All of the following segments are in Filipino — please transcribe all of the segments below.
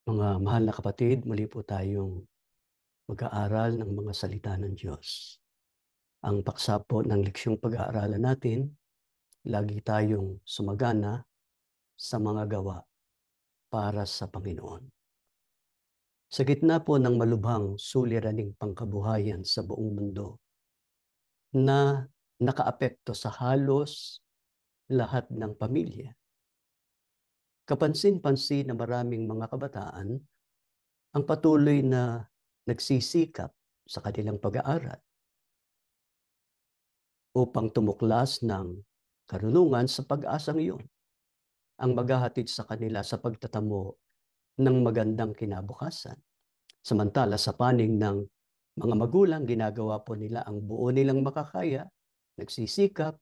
Mga mahal na kapatid, muli po tayong mag-aaral ng mga salita ng Diyos. Ang paksa po ng leksyong pag-aaralan natin, lagi tayong sumagana sa mga gawa para sa Panginoon. Sa gitna po ng malubhang suliraning pangkabuhayan sa buong mundo na nakaapekto sa halos lahat ng pamilya, kapansin-pansin na maraming mga kabataan ang patuloy na nagsisikap sa kanilang pag-aaral upang tumuklas ng karunungan sa pag-asang iyon ang maghahatid sa kanila sa pagtatamo ng magandang kinabukasan. Samantala sa panig ng mga magulang, ginagawa po nila ang buo nilang makakaya, nagsisikap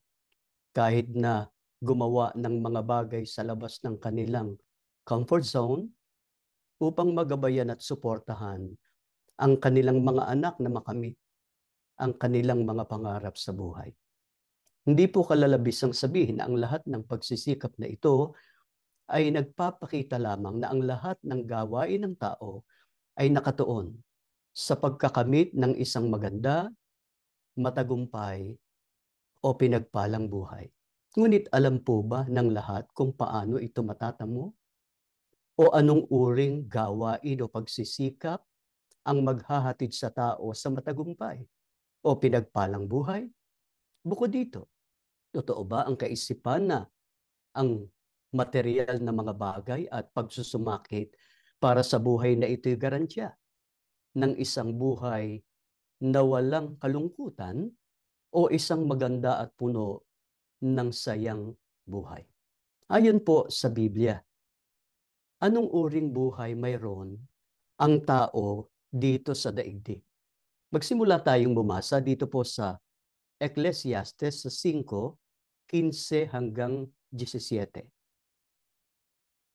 kahit na gumawa ng mga bagay sa labas ng kanilang comfort zone upang magabayan at suportahan ang kanilang mga anak na makamit ang kanilang mga pangarap sa buhay. Hindi po kalalabisang sabihin na ang lahat ng pagsisikap na ito ay nagpapakita lamang na ang lahat ng gawain ng tao ay nakatuon sa pagkakamit ng isang maganda, matagumpay o pinagpalang buhay. Ngunit alam po ba ng lahat kung paano ito matatamo? O anong uring gawain o pagsisikap ang maghahatid sa tao sa matagumpay o pinagpalang buhay? Bukod dito, totoo ba ang kaisipan na ang material na mga bagay at pagsusumakit para sa buhay na ito'y garantiya ng isang buhay na walang kalungkutan o isang maganda at puno ng sayang buhay? Ayon po sa Biblia, anong uring buhay mayroon ang tao dito sa daigdig? Magsimula tayong bumasa dito po sa Ecclesiastes sa 5:15 hanggang 17.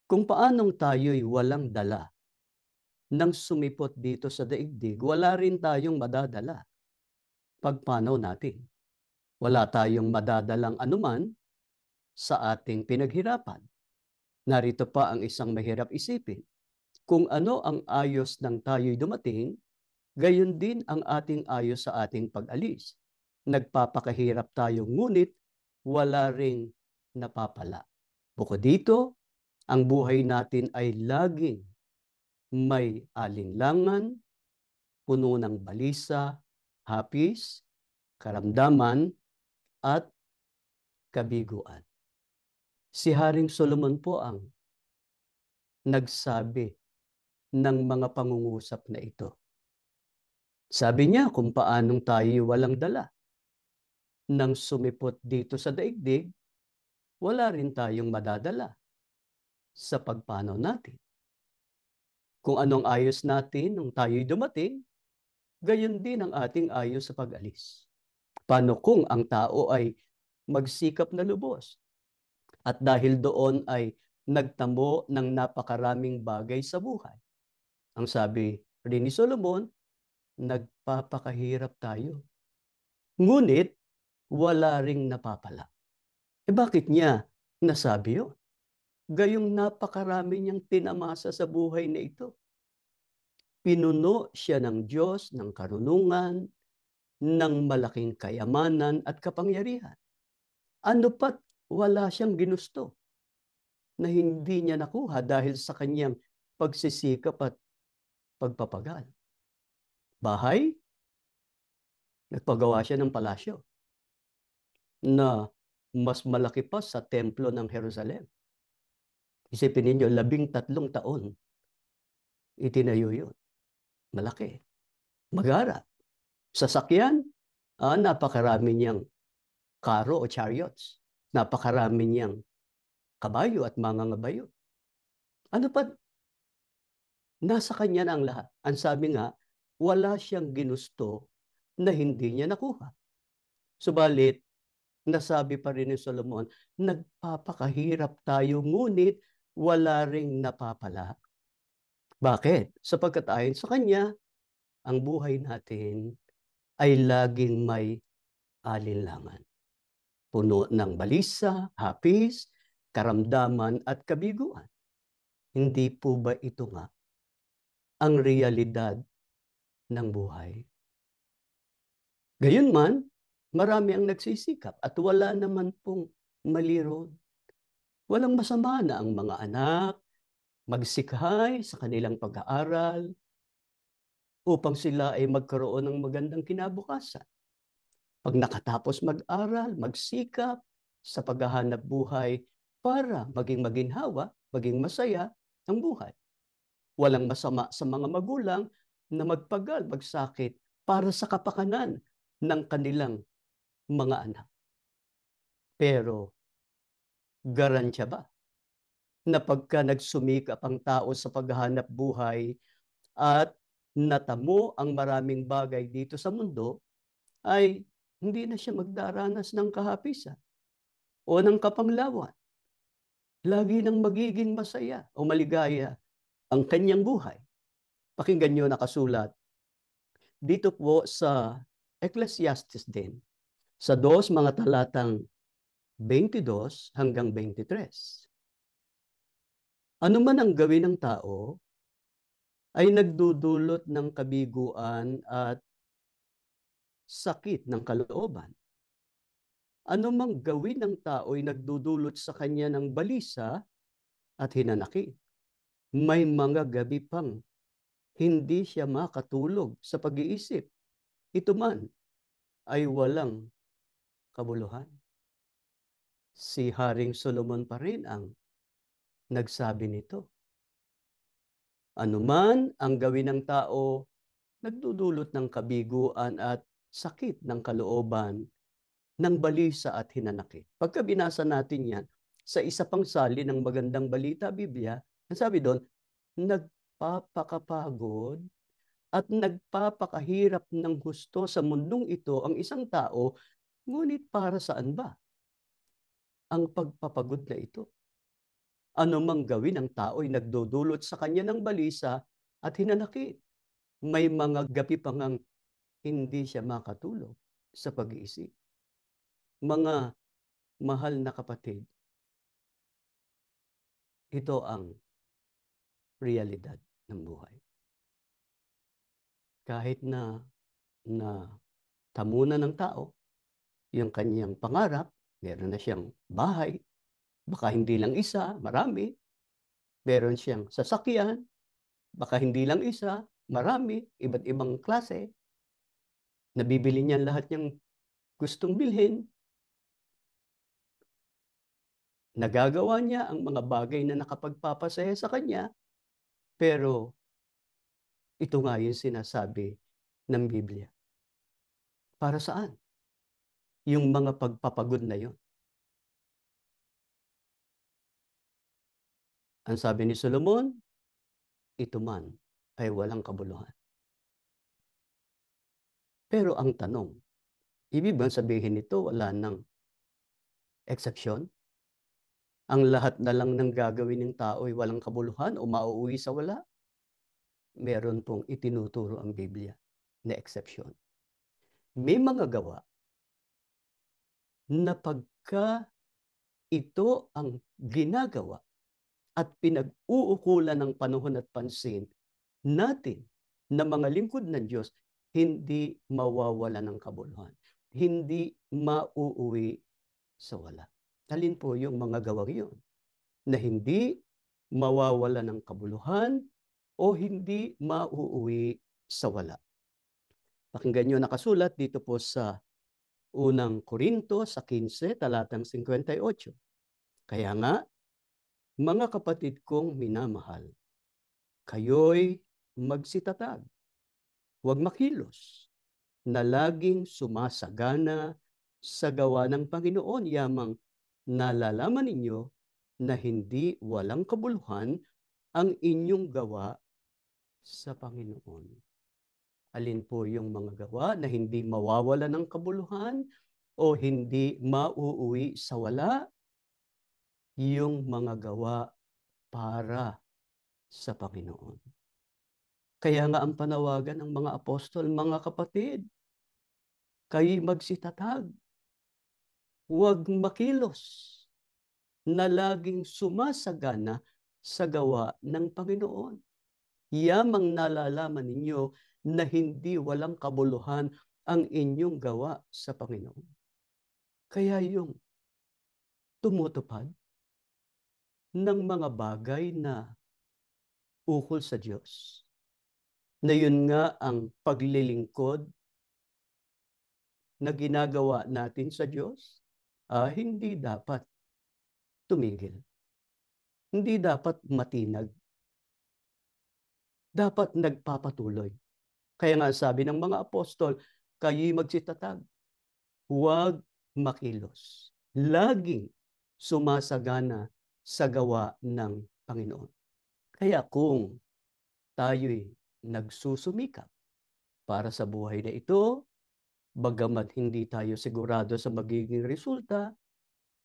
Kung paanong tayo'y walang dala nang sumipot dito sa daigdig, wala rin tayong madadala pagpanaw natin. Wala tayong madadalang anuman sa ating pinaghirapan. Narito pa ang isang mahirap isipin. Kung ano ang ayos ng tayo'y dumating, gayon din ang ating ayos sa ating pag-alis. Nagpapakahirap tayo, ngunit wala ring napapala. Bukod dito, ang buhay natin ay laging may alinlangan, puno ng balisa, hapis, karamdaman, at kabiguan. Si Haring Solomon po ang nagsabi ng mga pangungusap na ito. Sabi niya kung paanong tayo walang dala. Nang sumipot dito sa daigdig, wala rin tayong madadala sa pagpanaw natin. Kung anong ayos natin nung tayo'y dumating, gayon din ang ating ayos sa pag-alis. Paano kung ang tao ay magsikap na lubos at dahil doon ay nagtamo ng napakaraming bagay sa buhay? Ang sabi rin ni Solomon, nagpapakahirap tayo. Ngunit wala ring napapala. Bakit niya nasabi yun? Gayong napakarami niyang tinamasa sa buhay na ito. Pinuno siya ng Diyos ng karunungan, ng malaking kayamanan at kapangyarihan. Ano pat wala siyang ginusto na hindi niya nakuha dahil sa kanyang pagsisikap at pagpapagal. Bahay, nagpagawa siya ng palasyo na mas malaki pa sa templo ng Jerusalem. Isipin ninyo, 13 taon itinayo yun. Malaki. Magara. Sasakyan, napakarami niyang karo o chariots. Napakarami niyang kabayo at mga ngabayo. Ano pa? Nasa kanya na ang lahat. Ang sabi nga, wala siyang ginusto na hindi niya nakuha. Subalit, nasabi pa rin ni Solomon, nagpapakahirap tayo, ngunit wala ring napapala. Bakit? Sapagkat ayon sa kanya, ang buhay natin ay laging may alinlangan. Puno ng balisa, hapis, karamdaman at kabiguan. Hindi po ba ito nga ang realidad ng buhay. Gayunman, marami ang nagsisikap at wala naman pong mali roon. Walang masama na ang mga anak magsikay sa kanilang pag-aaral upang sila ay magkaroon ng magandang kinabukasan. Pag nakatapos mag-aral, magsikap sa paghahanap buhay para maging maginhawa, maging masaya ang buhay. Walang masama sa mga magulang na magpagal, magsakit para sa kapakanan ng kanilang mga anak. Pero garantiya ba na pagka nagsumikap ang tao sa paghahanap buhay at natamo ang maraming bagay dito sa mundo, ay hindi na siya magdaranas ng kahapisan o ng kapanglawan. Lagi nang magiging masaya o maligaya ang kanyang buhay. Pakinggan niyo nakasulat dito po sa Ecclesiastes din, sa 2 mga talatang 22 hanggang 23. Ano man ang gawin ng tao ay nagdudulot ng kabiguan at sakit ng kalooban. Ano mang gawin ng tao ay nagdudulot sa kanya ng balisa at hinanakit. May mga gabi pang hindi siya makatulog sa pag-iisip. Ito man ay walang kabuluhan. Si Haring Solomon pa rin ang nagsabi nito. Ano man ang gawin ng tao, nagdudulot ng kabiguan at sakit ng kalooban, ng balisa at hinanakit. Pagka binasa natin yan, sa isa pang salin ng Magandang Balita, Biblia, ang sabi doon, nagpapakapagod at nagpapakahirap ng gusto sa mundong ito ang isang tao, ngunit para saan ba ang pagpapagod na ito? Ano mang gawin ng tao ay nagdudulot sa kanya ng balisa at hinanakit. May mga gabi pa ngang hindi siya makatulog sa pag-iisip. Mga mahal na kapatid, ito ang realidad ng buhay. Kahit na tamunan ng tao yung kanyang pangarap, meron na siyang bahay, baka hindi lang isa, marami. Meron siyang sasakyan, baka hindi lang isa, marami, iba't ibang klase. Nabibili niya lahat niyang gustong bilhin. Nagagawa niya ang mga bagay na nakapagpapasaya sa kanya, pero ito nga yung sinasabi ng Biblia. Para saan? Yung mga pagpapagod na yon. Ang sabi ni Solomon, ito man ay walang kabuluhan. Pero ang tanong, ibig bang sabihin nito wala nang eksepsyon? Ang lahat na lang ng gagawin ng tao ay walang kabuluhan o mauuwi sa wala? Meron pong itinuturo ang Biblia na eksepsyon. May mga gawa na pagka ito ang ginagawa at pinag-uukulan ng panahon at pansin natin na mga lingkod ng Diyos, hindi mawawala ng kabuluhan. Hindi mauuwi sa wala. Alin po yung mga gawang yun na hindi mawawala ng kabuluhan o hindi mauuwi sa wala? Pakinggan nyo nakasulat dito po sa unang Korinto sa 15, talatang 58. Kaya nga, mga kapatid kong minamahal, kayo'y magsitatag, huwag makilos, na laging sumasagana sa gawa ng Panginoon, yamang nalalaman ninyo na hindi walang kabuluhan ang inyong gawa sa Panginoon. Alin po yung mga gawa na hindi mawawala ng kabuluhan o hindi mauuwi sa wala? Yung mga gawa para sa Panginoon. Kaya nga ang panawagan ng mga apostol, mga kapatid, kayo'y magsitatag, huwag makilos, na laging sumasagana sa gawa ng Panginoon. yamang nalalaman ninyo na hindi walang kabuluhan ang inyong gawa sa Panginoon. Kaya yung tumutupad ng mga bagay na ukol sa Diyos, na yun nga ang paglilingkod na ginagawa natin sa Diyos, hindi dapat tumigil. Hindi dapat matinag. Dapat nagpapatuloy. Kaya nga sabi ng mga apostol, kayo'y magsitatag, huwag makilos. Laging sumasagana sa gawa ng Panginoon. Kaya kung tayo'y nagsusumikap para sa buhay na ito, bagamat hindi tayo sigurado sa magiging resulta,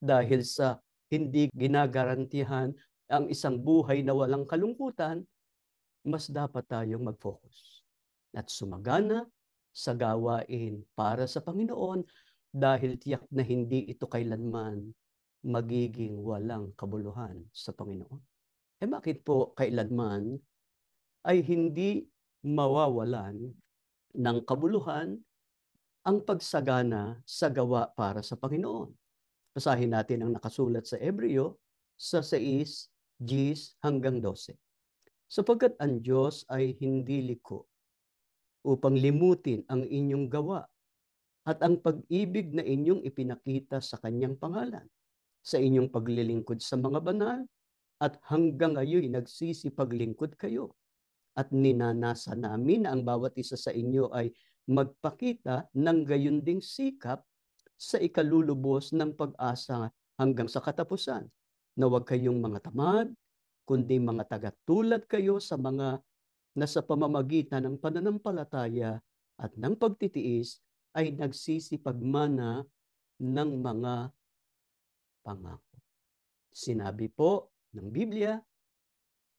dahil sa hindi ginagarantihan ang isang buhay na walang kalungkutan, mas dapat tayong mag-focus at sumagana sa gawain para sa Panginoon dahil tiyak na hindi ito kailanman magiging walang kabuluhan sa Panginoon. Bakit po kailanman ay hindi mawawalan ng kabuluhan ang pagsagana sa gawa para sa Panginoon? Basahin natin ang nakasulat sa Hebreo sa 6:10-12. Sapagkat ang Diyos ay hindi liko upang limutin ang inyong gawa at ang pag-ibig na inyong ipinakita sa kanyang pangalan, sa inyong paglilingkod sa mga banal, at hanggang ngayon nagsisipaglingkod kayo. At ninanasa namin na ang bawat isa sa inyo ay magpakita ng gayon ding sikap sa ikalulubos ng pag-asa hanggang sa katapusan, na huwag kayong mga tamad, kundi mga tagatulad kayo sa mga nasa pamamagitan ng pananampalataya at ng pagtitiis ay nagsisipagmana ng mga pangako. Sinabi po ng Biblia,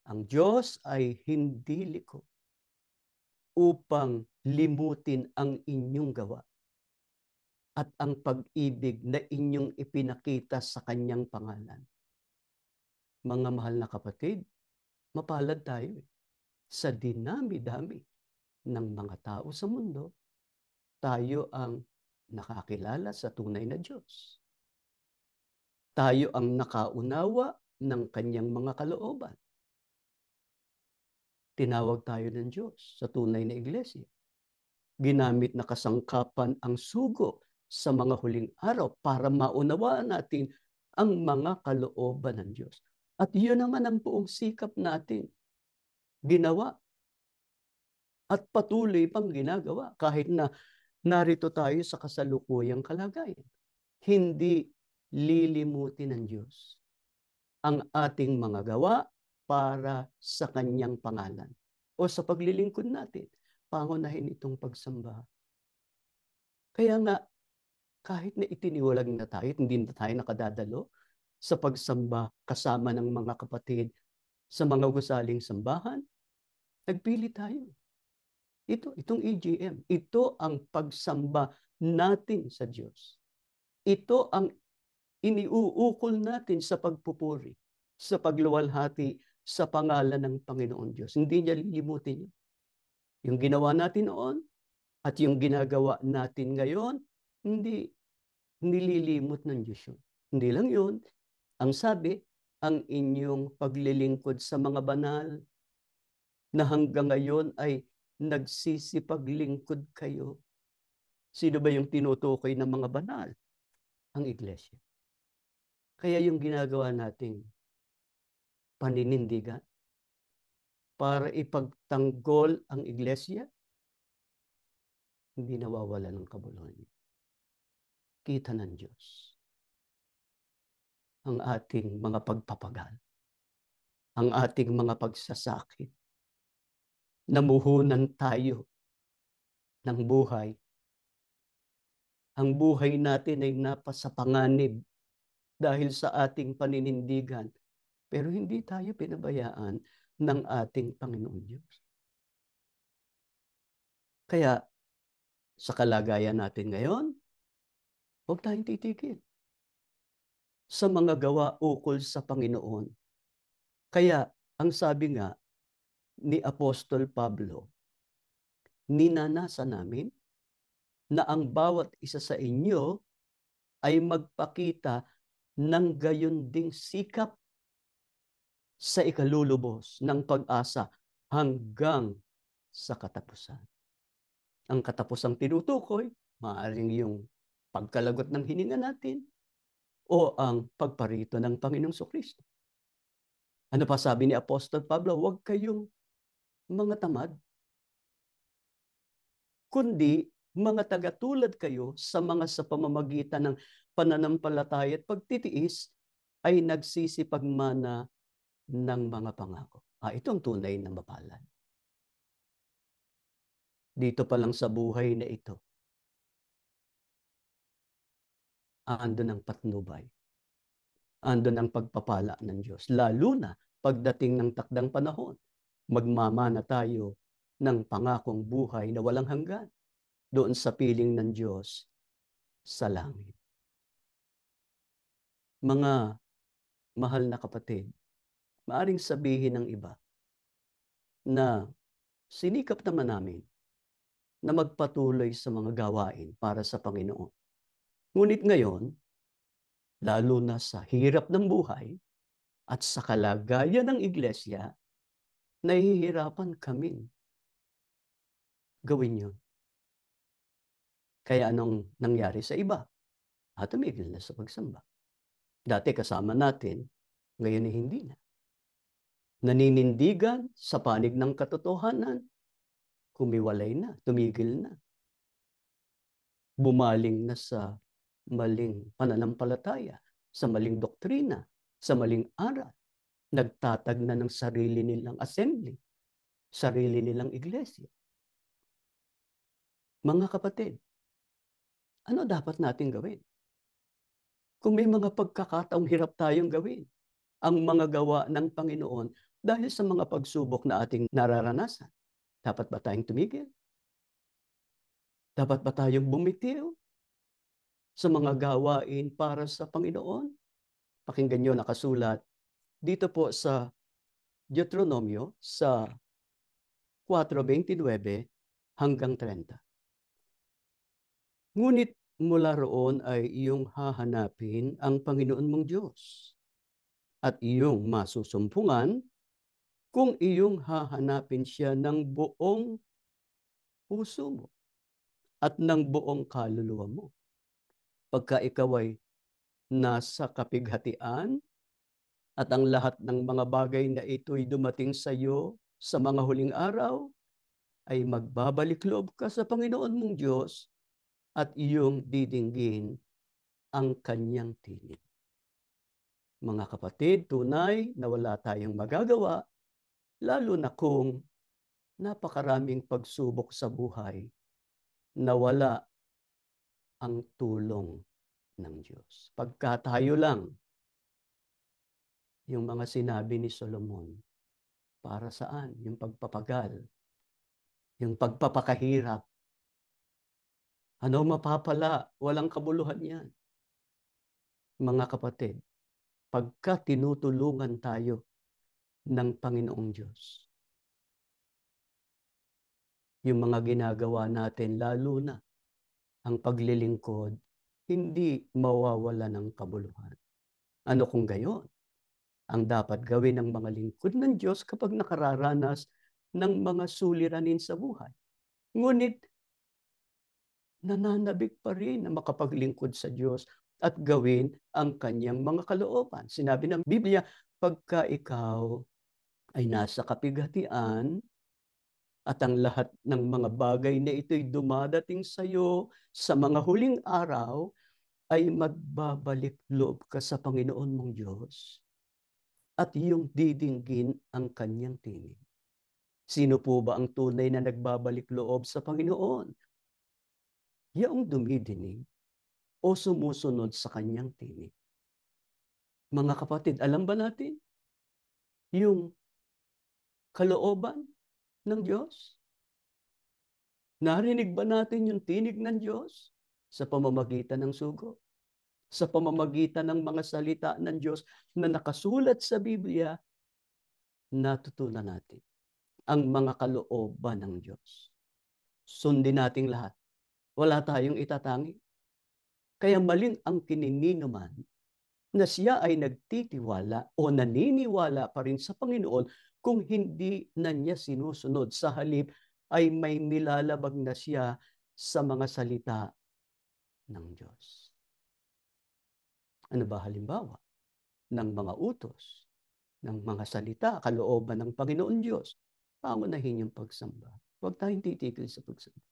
ang Diyos ay hindi liko upang limutin ang inyong gawa at ang pag-ibig na inyong ipinakita sa kanyang pangalan. Mga mahal na kapatid, mapalad tayo sa dinami-dami ng mga tao sa mundo, tayo ang nakakilala sa tunay na Diyos. Tayo ang nakaunawa ng kanyang mga kalooban. Tinawag tayo ng Diyos sa tunay na iglesia. Ginamit na kasangkapan ang sugo sa mga huling araw para maunawaan natin ang mga kalooban ng Diyos. At yun naman ang buong sikap natin. Ginawa at patuloy pang ginagawa kahit na narito tayo sa kasalukuyang kalagayan. Hindi lilimutin ng Diyos ang ating mga gawa para sa kanyang pangalan o sa paglilingkod natin. Pangunahin itong pagsamba. Kaya nga, kahit na itiniwalag na tayo, hindi na tayo nakadadalo sa pagsamba kasama ng mga kapatid sa mga gusaling sambahan, nagpili tayo. Itong EGM, ito ang pagsamba natin sa Diyos. Ito ang iniuukol natin sa pagpupuri, sa pagluwalhati sa pangalan ng Panginoon Diyos. Hindi niya lilimutin yun. Yung ginawa natin noon at yung ginagawa natin ngayon, hindi nililimot ng Diyos yun. Hindi lang yun. Ang sabi, ang inyong paglilingkod sa mga banal na hanggang ngayon ay nagsisipaglingkod kayo. Sino ba yung tinutukoy ng mga banal? Ang iglesia. Kaya yung ginagawa nating paninindigan para ipagtanggol ang iglesia, hindi nawawala ng kabuluhan. Kita ng Diyos ang ating mga pagpapagal, ang ating mga pagsasakit. Namuhunan tayo ng buhay. Ang buhay natin ay napasapanganib dahil sa ating paninindigan. Pero hindi tayo pinabayaan ng ating Panginoon Diyos. Kaya sa kalagayan natin ngayon, huwag tayong titigil sa mga gawa ukol sa Panginoon. Kaya ang sabi nga, ni Apostol Pablo, ninanasa namin na ang bawat isa sa inyo ay magpakita ng gayon ding sikap sa ikalulubos ng pag-asa hanggang sa katapusan. Ang katapusang tinutukoy, maaaring yung pagkalagot ng hininga natin o ang pagparito ng Panginoong Kristo. Ano pa sabi ni Apostol Pablo? Huwag kayong mga tamad, kundi mga tagatulad kayo sa mga sa pamamagitan ng pananampalataya at pagtitiis ay nagsisipagmana ng mga pangako. Ito ang tunay na mapalad. Dito pa lang sa buhay na ito, andun ang patnubay. Andun ang pagpapala ng Diyos. Lalo na pagdating ng takdang panahon, magmamana tayo ng pangakong buhay na walang hanggan doon sa piling ng Diyos sa langit. Mga mahal na kapatid, maaring sabihin ng iba na sinikap naman namin na magpatuloy sa mga gawain para sa Panginoon. Ngunit ngayon, lalo na sa hirap ng buhay at sa kalagayan ng iglesia, nahihirapan kaming gawin yun. Kaya anong nangyari sa iba? Tumigil na sa pagsamba. Dati kasama natin, ngayon ay hindi na. Naninindigan sa panig ng katotohanan, kumiwalay na, tumigil na. Bumaling na sa maling pananampalataya, sa maling doktrina, sa maling aral. Nagtatag na ng sarili nilang assembly, sarili nilang iglesia. Mga kapatid, ano dapat natin gawin? Kung may mga pagkakataong hirap tayong gawin, ang mga gawa ng Panginoon dahil sa mga pagsubok na ating nararanasan, dapat ba tayong tumigil? Dapat ba tayong bumitiw sa mga gawain para sa Panginoon? Pakinggan nyo, nakasulat dito po sa Deuteronomio sa 4:29 hanggang 30. Ngunit mula roon ay iyong hahanapin ang Panginoon mong Diyos at iyong masusumpungan kung iyong hahanapin siya ng buong puso mo at ng buong kaluluwa mo. Pagka ikaw ay nasa kapighatian at ang lahat ng mga bagay na ito'y dumating sa iyo sa mga huling araw, ay magbabalik loob ka sa Panginoon mong Diyos at iyong didinggin ang kanyang tinig. Mga kapatid, tunay na wala tayong magagawa, lalo na kung napakaraming pagsubok sa buhay na wala ang tulong ng Diyos. Pagka tayo lang, yung mga sinabi ni Solomon, para saan? Yung pagpapagal, yung pagpapakahirap. Ano mapapala? Walang kabuluhan yan. Mga kapatid, pagka tinutulungan tayo ng Panginoong Diyos, yung mga ginagawa natin, lalo na ang paglilingkod, hindi mawawala ng kabuluhan. Ano kung gayon? Ang dapat gawin ng mga lingkod ng Diyos kapag nakararanas ng mga suliranin sa buhay. Ngunit, nananabik pa rin na makapaglingkod sa Diyos at gawin ang kanyang mga kalooban. Sinabi ng Biblia, pagka ikaw ay nasa kapighatian at ang lahat ng mga bagay na ito'y dumadating sa iyo sa mga huling araw, ay magbabalik loob ka sa Panginoon mong Diyos at iyong didinggin ang kanyang tinig. Sino po ba ang tunay na nagbabalik loob sa Panginoon? Yaong dumidinig o sumusunod sa kanyang tinig. Mga kapatid, alam ba natin yung kalooban ng Diyos? Narinig ba natin yung tinig ng Diyos sa pamamagitan ng sugo? Sa pamamagitan ng mga salita ng Diyos na nakasulat sa Biblia, natutunan natin. ang mga kalooban ng Diyos. Sundin nating lahat. Wala tayong itatangi. Kaya malin ang kinininuman na siya ay nagtitiwala o naniniwala pa rin sa Panginoon kung hindi na niya sinusunod. Sa halip ay may nilalabag na siya sa mga salita ng Diyos. Ano ba halimbawa ng mga utos, ng mga salita, kalooban ng Panginoon Diyos? Pangunahin yung pagsamba. Huwag tayong titigil sa pagsamba.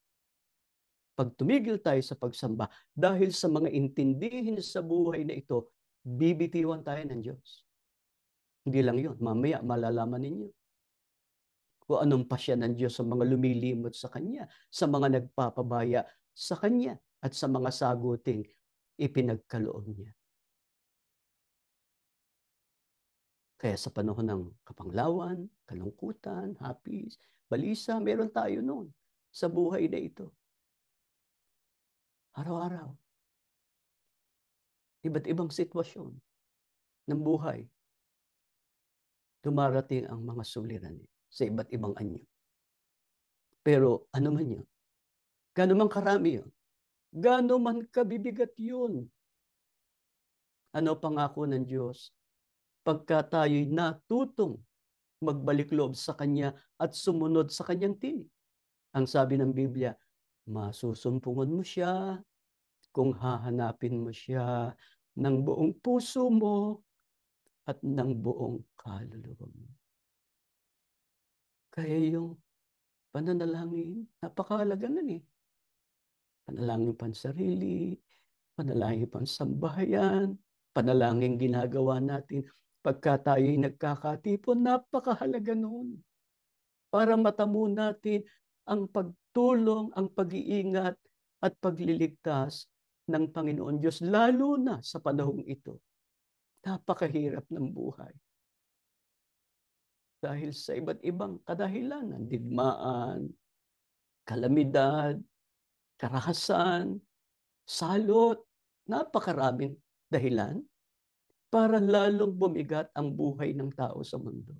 Pag tumigil tayo sa pagsamba, dahil sa mga intindihin sa buhay na ito, bibitiwan tayo ng Diyos. Hindi lang yun, mamaya malalaman ninyo kung anong pasya ng Diyos sa mga lumilimot sa Kanya, sa mga nagpapabaya sa Kanya, at sa mga saguting ipinagkaloob niya. Kaya sa panahon ng kapanglawan, kalungkutan, hapis, balisa, meron tayo noon sa buhay na ito. Araw-araw. Iba't ibang sitwasyon ng buhay. Dumarating ang mga suliranin sa iba't ibang anyo. Pero ano man yun, gaano man karami yun, gaano man kabibigat yun, ano pangako ng Diyos, pagka tayo'y natutong magbalik loob sa Kanya at sumunod sa Kanyang tinig. Ang sabi ng Biblia, masusumpungan mo siya kung hahanapin mo siya ng buong puso mo at ng buong kaluluwa mo. Kaya yung pananalangin, napakahalaga nun eh. Panalangin pansarili, panalangin pansambahayan, panalangin ginagawa natin pagka tayo'y nagkakatipon, napakahalaga noon. Para matamo natin ang pagtulong, ang pag-iingat at pagliligtas ng Panginoon Diyos, lalo na sa panahong ito. Napakahirap ng buhay. Dahil sa iba't ibang kadahilanan, digmaan, kalamidad, karahasan, salot, napakaraming dahilan para lalong bumigat ang buhay ng tao sa mundo.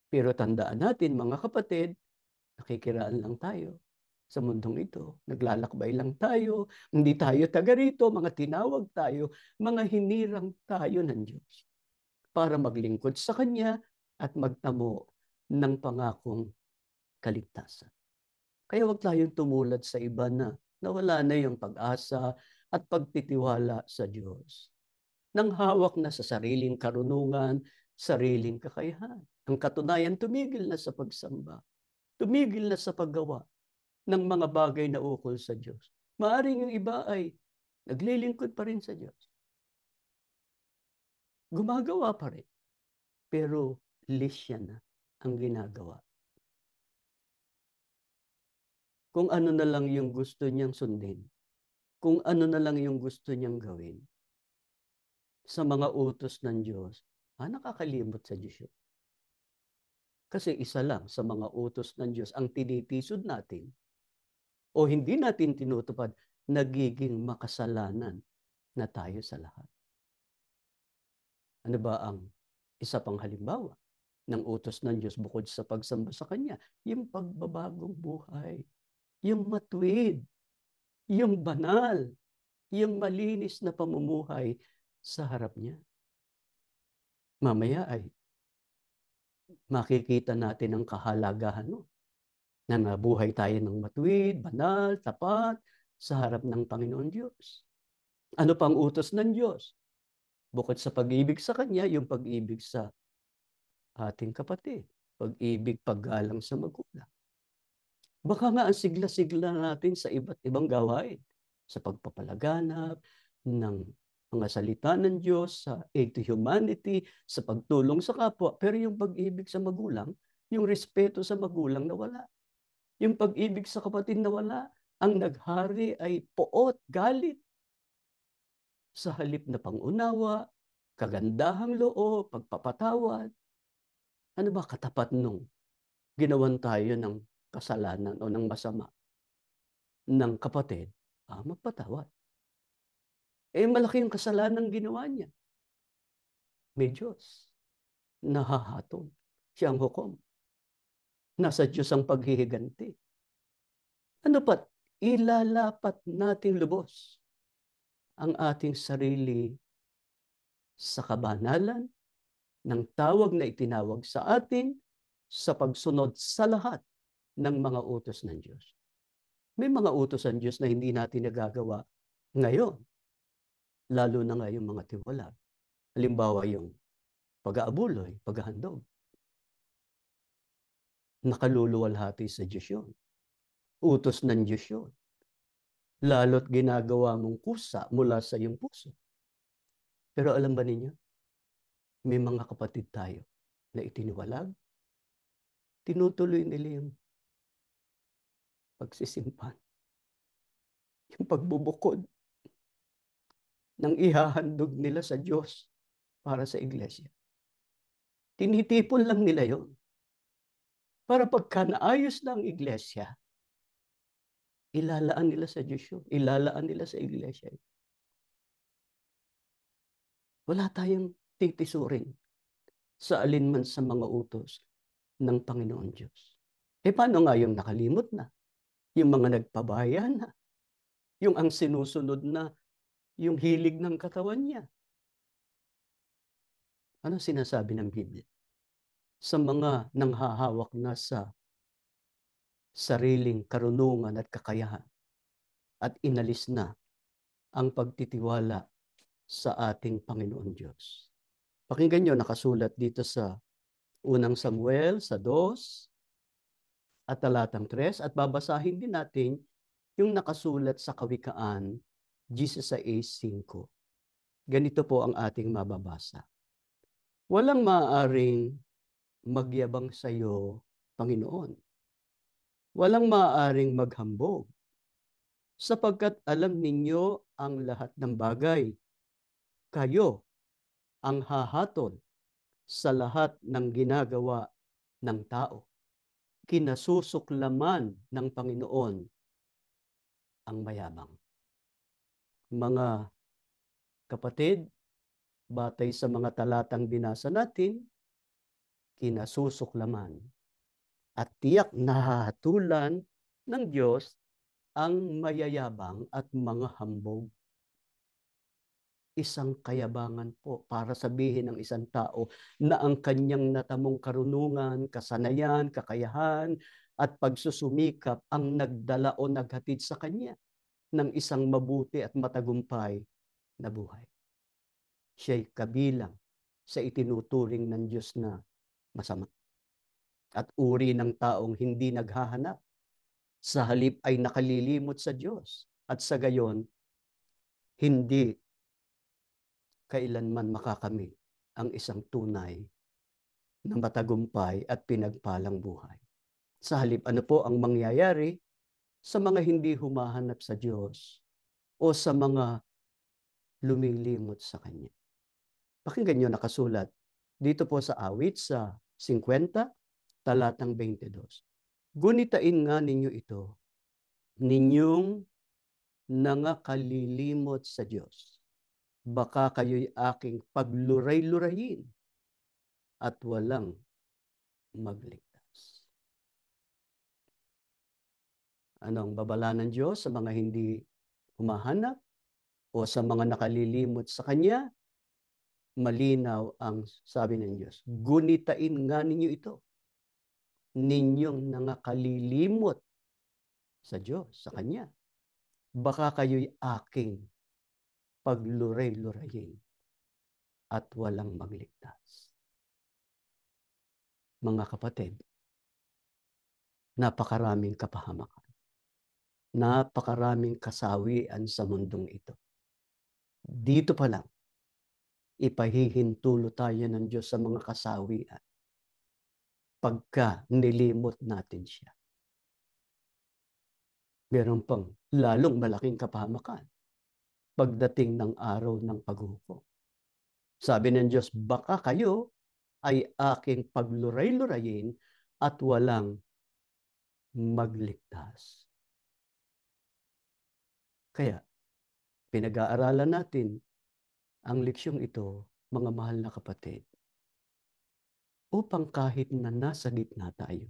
Pero tandaan natin mga kapatid, nakikiraan lang tayo sa mundong ito. Naglalakbay lang tayo, hindi tayo taga rito, mga tinawag tayo, mga hinirang tayo ng Diyos para maglingkod sa Kanya at magtamo ng pangakong kaligtasan. Kaya huwag tayong tumulad sa iba na nawala na yung pag-asa at pagtitiwala sa Diyos. Nang hawak na sa sariling karunungan, sariling kakayahan. Ang katunayan, tumigil na sa pagsamba. Tumigil na sa paggawa ng mga bagay na ukol sa Diyos. Maaring yung iba ay naglilingkod pa rin sa Diyos. Gumagawa pa rin. Pero lisya na ang ginagawa. Kung ano na lang yung gusto niyang sundin, kung ano na lang yung gusto niyang gawin sa mga utos ng Diyos, nakakalimot sa Diyos yun. Kasi isa lang sa mga utos ng Diyos ang tinitisod natin o hindi natin tinutupad, nagiging makasalanan na tayo sa lahat. Ano ba ang isa pang halimbawa ng utos ng Diyos bukod sa pagsamba sa Kanya? Yung pagbabagong buhay, yung matuwid, yung banal, yung malinis na pamumuhay sa harap niya. Mamaya ay makikita natin ang kahalagahan no? Na nabuhay tayo ng matuwid, banal, tapat sa harap ng Panginoon Diyos. Ano pang utos ng Diyos? Bukod sa pag-ibig sa Kanya, yung pag-ibig sa ating kapatid, pag-ibig, paggalang sa magulang. Baka nga ang sigla-sigla natin sa iba't ibang gawain, sa pagpapalaganap ng mga salita ng Diyos, sa aid to humanity, sa pagtulong sa kapwa, pero yung pag-ibig sa magulang, yung respeto sa magulang nawala. Yung pag-ibig sa kapatid nawala. Ang naghari ay poot, galit. Sa halip na pangunawa, kagandahang loob, pagpapatawad. Ano ba katapat nung ginawan tayo ng kasalanan o ng masama ng kapatid? Magpatawad. Malaki yung kasalanan ginawa niya. May Diyos. Nahahatol. Siyang hukom. Nasa Diyos ang paghihiganti. Ano pat, ilalapat nating lubos ang ating sarili sa kabanalan ng tawag na itinawag sa atin sa pagsunod sa lahat ng mga utos ng Diyos. May mga utos ng Diyos na hindi natin nagagawa ngayon, lalo na nga yung mga tiwala. Halimbawa yung pag-aabuloy, paghahandog. Nakaluluwalhati sa Diyos yun. Utos ng Diyos yun. Lalo't ginagawa mong kusa mula sa iyong puso. Pero alam ba ninyo, may mga kapatid tayo na itiniwalag, tinutuloy nila yung pagsisimpan, yung pagbubukod ng ihahandog nila sa Diyos para sa iglesia. Tinitipon lang nila yon. Para pagka naayos na ang iglesia, ilalaan nila sa Diyos yun. Ilalaan nila sa iglesia. Wala tayong titisurin sa alinman sa mga utos ng Panginoon Diyos. Paano nga yung nakalimot na? Yung mga nagpabaya na? Yung ang sinusunod na yung hilig ng katawan niya? Ano sinasabi ng Biblia? Sa mga nanghahawak na sa sariling karunungan at kakayahan at inalis na ang pagtitiwala sa ating Panginoon Diyos. Pakinggan nyo, nakasulat dito sa unang Samuel, sa 2 at talatang 3, at babasahin din natin yung nakasulat sa Kawikaan 16:5. Ganito po ang ating mababasa. Walang maaaring magyabang sa iyo, Panginoon. Walang maaaring maghambog, sapagkat alam ninyo ang lahat ng bagay. Kayo ang hahatol sa lahat ng ginagawa ng tao. Kinasusuklaman ng Panginoon ang mayabang. Mga kapatid, batay sa mga talatang binasa natin, kinasusuklaman at tiyak nahahatulan ng Diyos ang mayayabang at mga hambog. Isang kayabangan po para sabihin ng isang tao na ang kanyang natamong karunungan, kasanayan, kakayahan at pagsusumikap ang nagdala o naghatid sa kanya ng isang mabuti at matagumpay na buhay. Siya'y kabilang sa itinuturing ng Diyos na masama. At uri ng taong hindi naghahanap, sa halip ay nakalilimot sa Diyos at sa gayon, hindi kailanman makakamit ang isang tunay na matagumpay at pinagpalang buhay. Sa halip, ano po ang mangyayari sa mga hindi humahanap sa Diyos o sa mga lumilimot sa Kanya? Pakinggan nyo nakasulat dito po sa awit sa 50, talatang 22. Gunitain nga ninyo ito, ninyong nangakalilimot sa Diyos. Baka kayo'y aking pagluray-lurayin at walang magligtas. Ano ang babala ng Diyos sa mga hindi humahanap o sa mga nakalilimot sa Kanya? Malinaw ang sabi ng Diyos. Gunitain nga ninyo ito. Ninyong nangakalilimot sa Diyos, sa Kanya. Baka kayo'y aking pagluray-lurayin at walang magligtas. Mga kapatid, napakaraming kapahamakan. Napakaraming kasawian sa mundong ito. Dito pa lang, ipahihintulo tayo ng Diyos sa mga kasawian pagka nilimot natin siya. Meron pang lalong malaking kapahamakan pagdating ng araw ng paghukom. Sabi ng Diyos, baka kayo ay aking pagluray-lurayin at walang magligtas. Kaya, pinag-aaralan natin ang leksyong ito, mga mahal na kapatid, upang kahit na nasa gitna tayo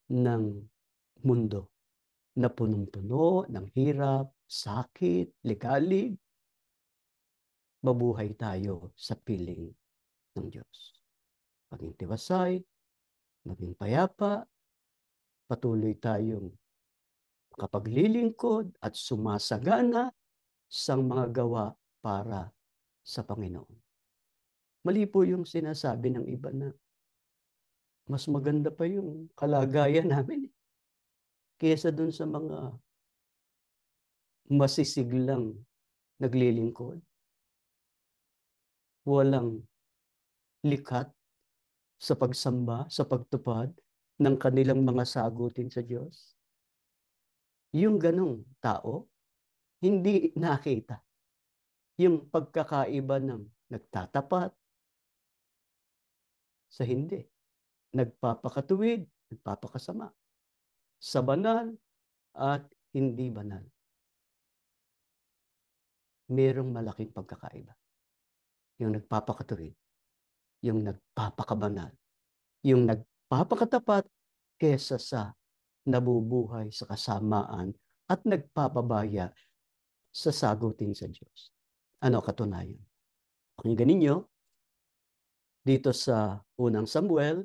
ng mundo na punong-puno ng hirap, sakit, ligalig, mabuhay tayo sa piling ng Diyos. Maging tiwasay, maging payapa, patuloy tayong kapaglilingkod at sumasagana sa mga gawa para sa Panginoon. Mali po yung sinasabi ng iba na mas maganda pa yung kalagayan namin kaysa dun sa mga masisiglang naglilingkod. Walang likat sa pagsamba, sa pagtupad ng kanilang mga sagutin sa Diyos. Yung ganong tao, hindi nakita yung pagkakaiba ng nagtatapat sa hindi, nagpapakatuwid, nagpapakasama, sa banal at hindi banal. Merong malaking pagkakaiba. Yung nagpapakatuwid, yung nagpapakabanal, yung nagpapakatapat kesa sa nabubuhay sa kasamaan at nagpapabaya sa sagutin sa Diyos. Ano katunayan? Pakinggan ninyo, dito sa unang Samuel,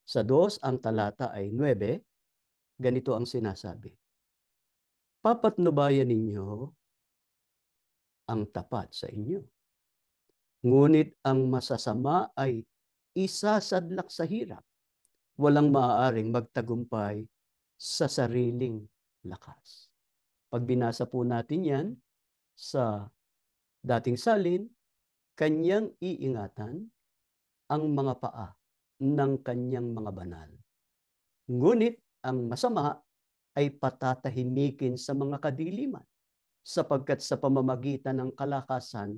sa 2, ang talata ay 9, ganito ang sinasabi. Papatnubayan ninyo ang tapat sa inyo. Ngunit ang masasama ay isasadlak sa hirap. Walang maaaring magtagumpay sa sariling lakas. Pag binasa po natin yan sa dating salin, kanyang iingatan ang mga paa ng kanyang mga banal. Ngunit ang masama ay patatahimikin sa mga kadiliman, sapagkat sa pamamagitan ng kalakasan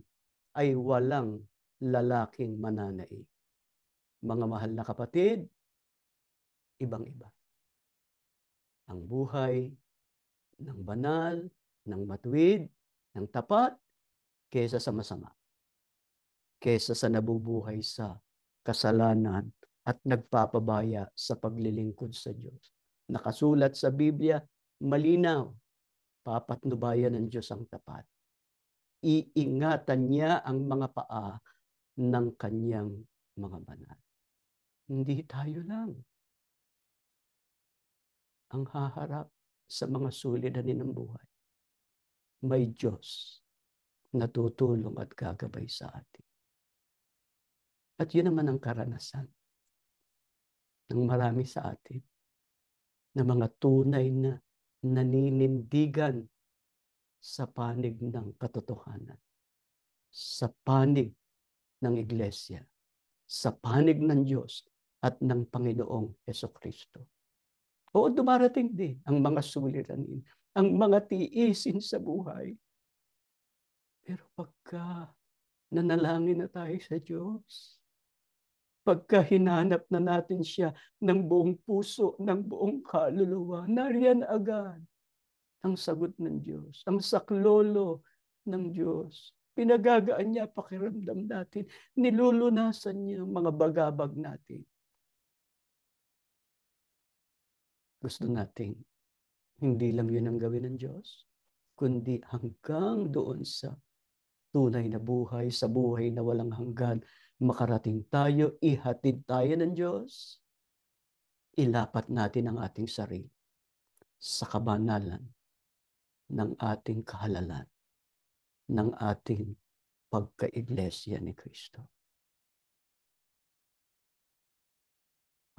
ay walang lalaking mananaig. Mga mahal na kapatid, ibang-iba. Ang buhay ng banal, ng matuwid, ng tapat, kesa sa masama. Kesa sa nabubuhay sa kasalanan at nagpapabaya sa paglilingkod sa Diyos. Nakasulat sa Biblia, malinaw, papatnubayan ng Diyos ang tapat. Iingatan niya ang mga paa ng kanyang mga banal. Hindi tayo lang ang haharap sa mga suliranin ng buhay. May Diyos na tutulong at gagabay sa atin. At yun naman ang karanasan ng marami sa atin na mga tunay na naninindigan sa panig ng katotohanan, sa panig ng Iglesia, sa panig ng Diyos at ng Panginoong Hesukristo. Oo, dumarating din ang mga suliranin, ang mga tiisin sa buhay. Pero pagka nanalangin na tayo sa Diyos, pagka hinanap na natin siya ng buong puso, ng buong kaluluwa, nariyan agad ang sagot ng Diyos, ang saklolo ng Diyos. Pinagagaan niya pakiramdam natin, nilulunasan niya ang mga bagabag natin. Gusto nating hindi lang yun ang gawin ng Diyos, kundi hanggang doon sa tunay na buhay, sa buhay na walang hanggan, makarating tayo, ihatid tayo ng Diyos, ilapat natin ang ating sarili sa kabanalan ng ating kahalalan, ng ating pagka-iglesia ni Kristo.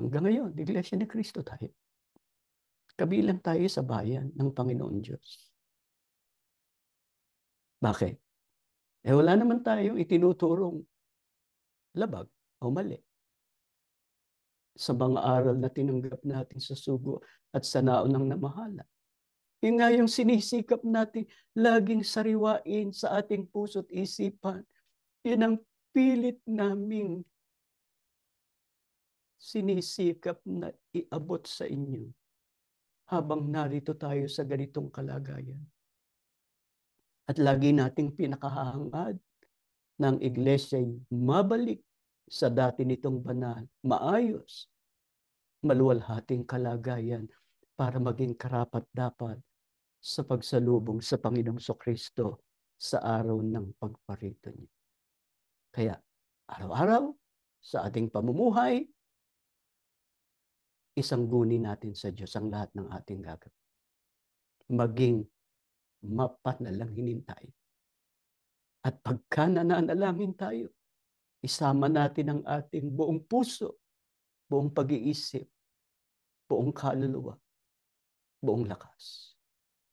Hanggang ngayon, iglesia ni Kristo tayo. Kabilang tayo sa bayan ng Panginoon Diyos. Bakit? Wala naman tayong itinuturong labag o mali sa mga aral na tinanggap natin sa sugo at sa naunang namahala. Yun nga yung sinisikap natin laging sariwain sa ating puso't isipan. Yun ang pilit naming sinisikap na iabot sa inyo habang narito tayo sa ganitong kalagayan. At lagi nating pinakahangad ng iglesya'y mabalik sa dati nitong banal, maayos, maluwalhating kalagayan para maging karapat-dapat sa pagsalubong sa Panginoong Kristo sa araw ng pagparito niya. Kaya araw-araw sa ating pamumuhay, isangguni natin sa Diyos ang lahat ng ating gagawin. Maging mapanalanginin tayo. At pagka nananalangin tayo, isama natin ang ating buong puso, buong pag-iisip, buong kaluluwa, buong lakas.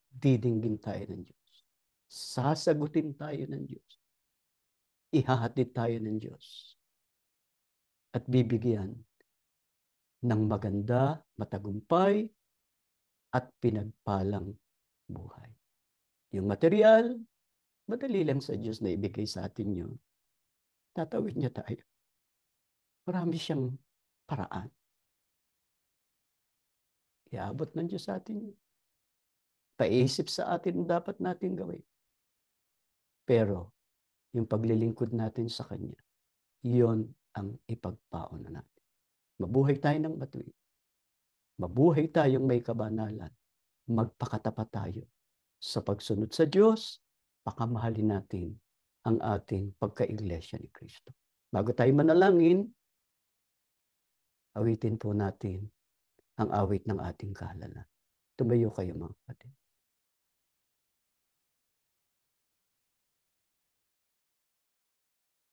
Didinggin tayo ng Diyos. Sasagutin tayo ng Diyos. Ihahatid tayo ng Diyos. At bibigyan ng maganda, matagumpay, at pinagpalang buhay. Yung material, madali lang sa Diyos na ibigay sa atin yun. Tatawid niya tayo. Marami siyang paraan. Iabot ng Diyos sa atin yun. Paisip sa atin ang dapat natin gawin. Pero, yung paglilingkod natin sa Kanya, yun ang ipagpauna natin. Mabuhay tayo ng matuwid. Mabuhay tayong may kabanalan. Magpakatapat tayo sa pagsunod sa Diyos, pakamahalin natin ang ating pagka-iglesia ni Kristo. Bago tayo manalangin, awitin po natin ang awit ng ating kahalalan. Tumayo kayo mga kapatid.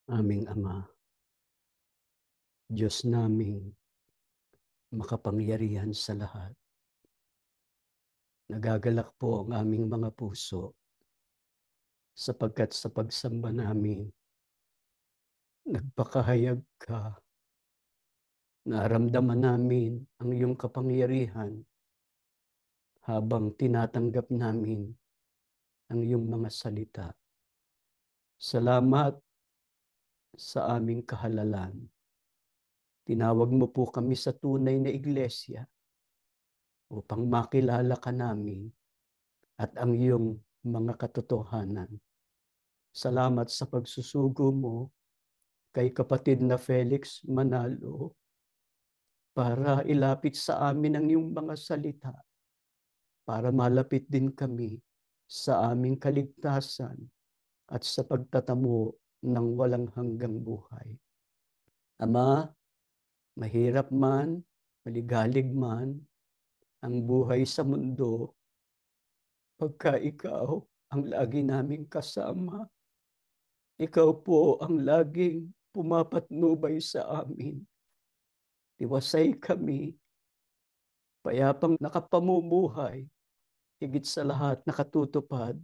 Aming Ama, Diyos naming makapangyarihan sa lahat. Nagagalak po ang aming mga puso sapagkat sa pagsamba namin, nagpakahayag ka. Naramdaman namin ang iyong kapangyarihan habang tinatanggap namin ang iyong mga salita. Salamat sa aming kahalalan. Tinawag mo po kami sa tunay na iglesia upang makilala ka namin at ang iyong mga katotohanan. Salamat sa pagsusugo mo kay kapatid na Felix Manalo para ilapit sa amin ang iyong mga salita para malapit din kami sa aming kaligtasan at sa pagtatamo ng walang hanggang buhay. Ama, mahirap man, maligalig man, ang buhay sa mundo, pagka ikaw ang lagi naming kasama, ikaw po ang laging pumapatnubay sa amin. Tiwasay kami, payapang nakapamumuhay, higit sa lahat nakatutupad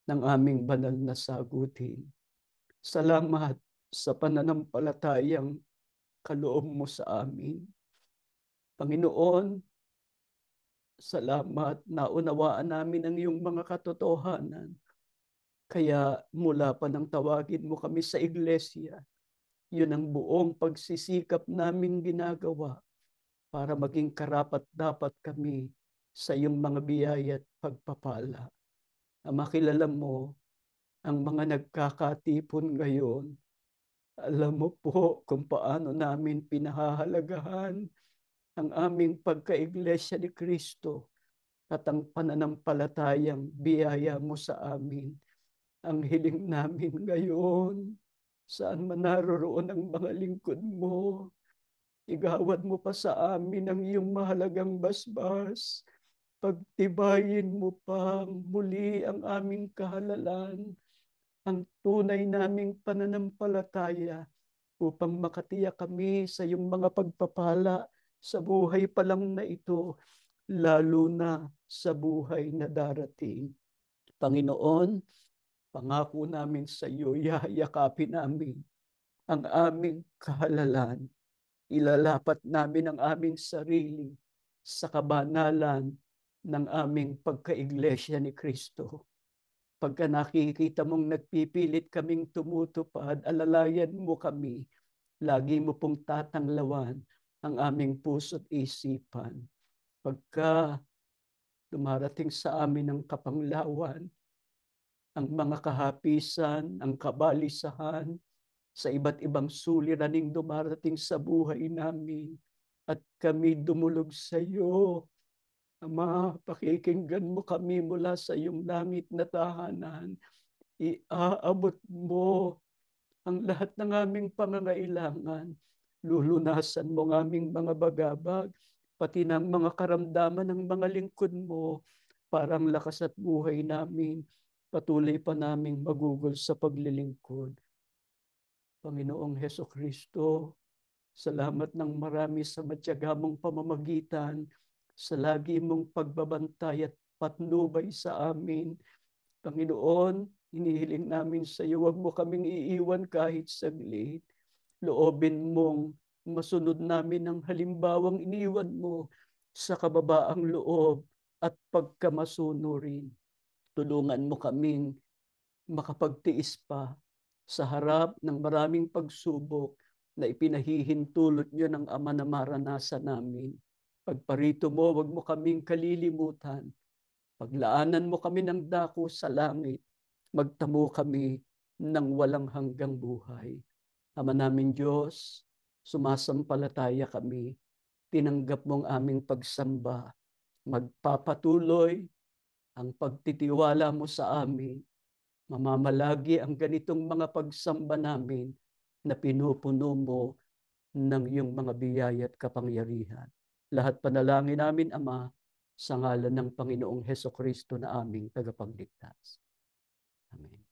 ng aming banal na sagutin. Salamat sa pananampalatayang kaloob mo sa amin. Panginoon, salamat na unawaan namin ang iyong mga katotohanan. Kaya mula pa nang tawagin mo kami sa iglesia, yun ang buong pagsisikap namin ginagawa para maging karapat-dapat kami sa iyong mga biyaya at pagpapala. Makilala mo ang mga nagkakatipon ngayon. Alam mo po kung paano namin pinahahalagahan ang aming pagka-iglesia ni Kristo at ang pananampalatayang biyaya mo sa amin. Ang hiling namin ngayon, saan man naroroon ang mga lingkod mo, igawad mo pa sa amin ang iyong mahalagang basbas. Pagtibayin mo pang muli ang aming kahalalan, ang tunay naming pananampalataya upang makatiyak kami sa iyong mga pagpapala sa buhay pa lang na ito, lalo na sa buhay na darating. Panginoon, pangako namin sa iyo, yayakapin namin ang aming kahalalan. Ilalapat namin ang aming sarili sa kabanalan ng aming pagka-iglesia ni Kristo. Pagka nakikita mong nagpipilit kaming tumutupad, alalayan mo kami. Lagi mo pong tatanglawan ang aming puso't isipan. Pagka dumarating sa amin ang kapanglawan, ang mga kahapisan, ang kabalisahan, sa iba't ibang suliraning dumarating sa buhay namin, at kami dumulog sa iyo. Ama, pakikinggan mo kami mula sa iyong langit na tahanan. Iaabot mo ang lahat ng aming pangangailangan. Lulunasan mo ang aming mga bagabag, pati ng mga karamdaman ng mga lingkod mo, parang lakas at buhay namin. Patuloy pa naming magugol sa paglilingkod. Panginoong Heso Kristo, salamat ng marami sa matyaga mong pamamagitan, sa lagi mong pagbabantay at patnubay sa amin. Panginoon, hinihiling namin sa iyo, huwag mo kaming iiwan kahit saglit. Loobin mong masunod namin ang halimbawang iniwan mo sa kababaang loob at pagkamasunurin. Tulungan mo kaming makapagtiis pa sa harap ng maraming pagsubok na ipinahihintulot niyo ng Ama na maranasan namin. Pagparito mo, wag mo kaming kalilimutan. Paglaanan mo kami ng dako sa langit. Magtamo kami ng walang hanggang buhay. Ama namin Diyos, sumasampalataya kami. Tinanggap mong aming pagsamba. Magpapatuloy ang pagtitiwala mo sa amin. Mamamalagi ang ganitong mga pagsamba namin na pinupuno mo ng iyong mga biyaya at kapangyarihan. Lahat panalangin namin, Ama, sa ngalan ng Panginoong Heso Kristo na aming tagapagligtas. Amen.